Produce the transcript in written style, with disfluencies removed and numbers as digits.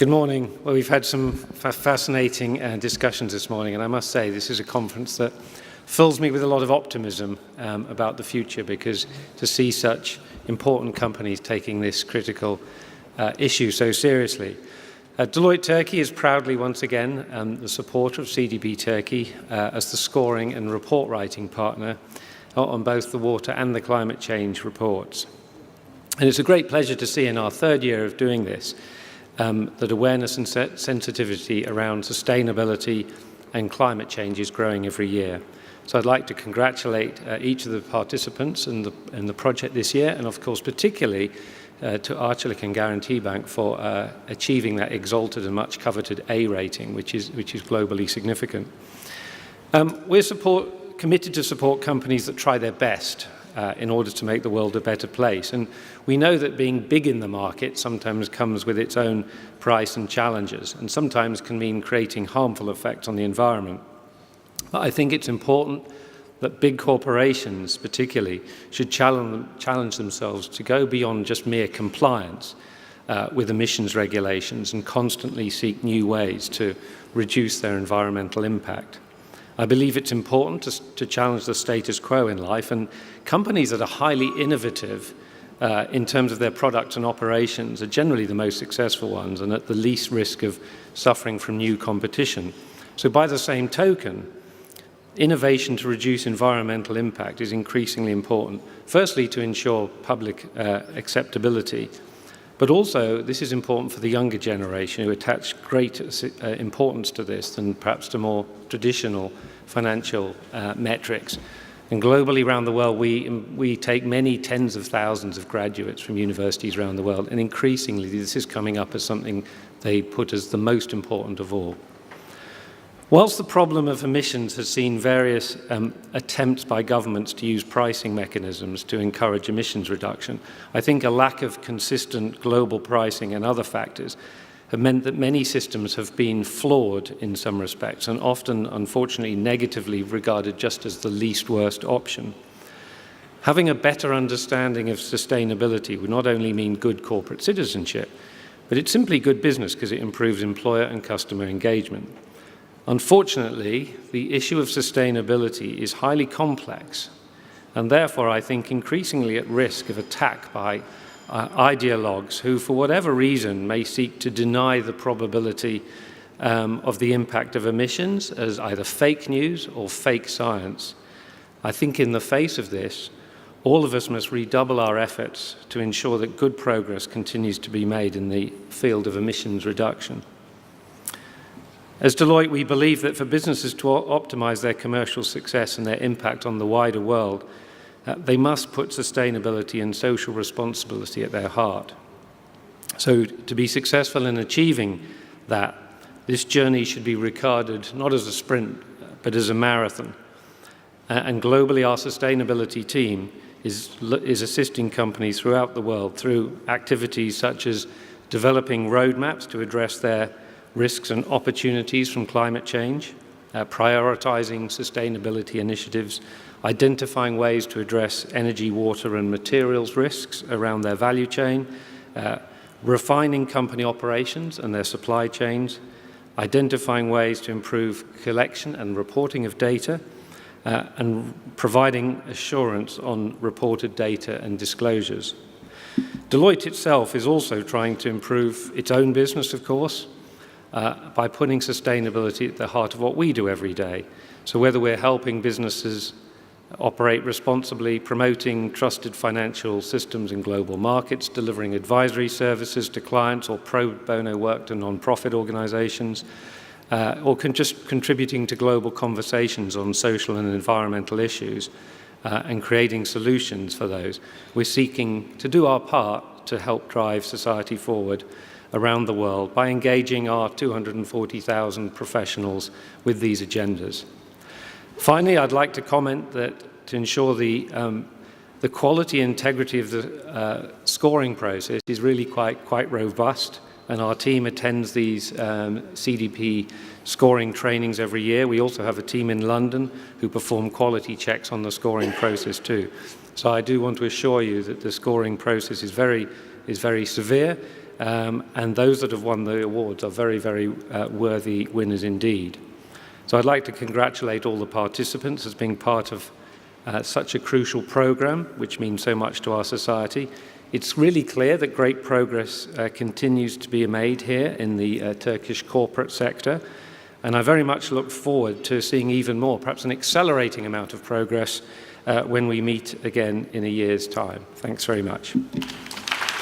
Good morning. Well, we've had some fascinating discussions this morning, and I must say this is a conference that fills me with a lot of optimism about the future, because to see such important companies taking this critical issue so seriously. Deloitte Türkiye is proudly once again the supporter of CDP Türkiye as the scoring and report writing partner on both the water and the climate change reports. And it's a great pleasure to see in our third year of doing this that awareness and sensitivity around sustainability and climate change is growing every year. So I'd like to congratulate each of the participants in the project this year, and of course particularly to Arçelik and Guarantee Bank for achieving that exalted and much coveted A rating, which is globally significant. We're committed to support companies that try their best in order to make the world a better place. And we know that being big in the market sometimes comes with its own price and challenges, and sometimes can mean creating harmful effects on the environment. But I think it's important that big corporations particularly should challenge themselves to go beyond just mere compliance with emissions regulations and constantly seek new ways to reduce their environmental impact. I believe it's important to challenge the status quo in life, and companies that are highly innovative in terms of their products and operations are generally the most successful ones and at the least risk of suffering from new competition. So by the same token, innovation to reduce environmental impact is increasingly important, firstly to ensure public acceptability, but also this is important for the younger generation who attach greater importance to this than perhaps to more traditional financial metrics. And globally around the world, we take many tens of thousands of graduates from universities around the world, and increasingly this is coming up as something they put as the most important of all. Whilst the problem of emissions has seen various attempts by governments to use pricing mechanisms to encourage emissions reduction, I think a lack of consistent global pricing and other factors have meant that many systems have been flawed in some respects and often, unfortunately, negatively regarded just as the least worst option. Having a better understanding of sustainability would not only mean good corporate citizenship, but it's simply good business because it improves employer and customer engagement. Unfortunately, the issue of sustainability is highly complex and therefore, I think, increasingly at risk of attack by ideologues who, for whatever reason, may seek to deny the probability of the impact of emissions as either fake news or fake science. I think in the face of this, all of us must redouble our efforts to ensure that good progress continues to be made in the field of emissions reduction. As Deloitte, we believe that for businesses to optimize their commercial success and their impact on the wider world, they must put sustainability and social responsibility at their heart. So to be successful in achieving that, this journey should be regarded not as a sprint, but as a marathon. And globally, our sustainability team is assisting companies throughout the world through activities such as developing roadmaps to address their risks and opportunities from climate change, prioritizing sustainability initiatives, identifying ways to address energy, water and materials risks around their value chain, refining company operations and their supply chains, identifying ways to improve collection and reporting of data, and providing assurance on reported data and disclosures. Deloitte itself is also trying to improve its own business, of course, by putting sustainability at the heart of what we do every day. So whether we're helping businesses operate responsibly, promoting trusted financial systems in global markets, delivering advisory services to clients or pro bono work to non-profit organizations, or just contributing to global conversations on social and environmental issues and creating solutions for those, we're seeking to do our part to help drive society forward around the world by engaging our 240,000 professionals with these agendas. Finally, I'd like to comment that to ensure the quality and integrity of the scoring process is really quite robust, and our team attends these CDP scoring trainings every year. We also have a team in London who perform quality checks on the scoring process too. So I do want to assure you that the scoring process is very severe and those that have won the awards are very, very worthy winners indeed. So I'd like to congratulate all the participants as being part of such a crucial program, which means so much to our society. It's really clear that great progress continues to be made here in the Turkish corporate sector, and I very much look forward to seeing even more, perhaps an accelerating amount of progress when we meet again in a year's time. Thanks very much.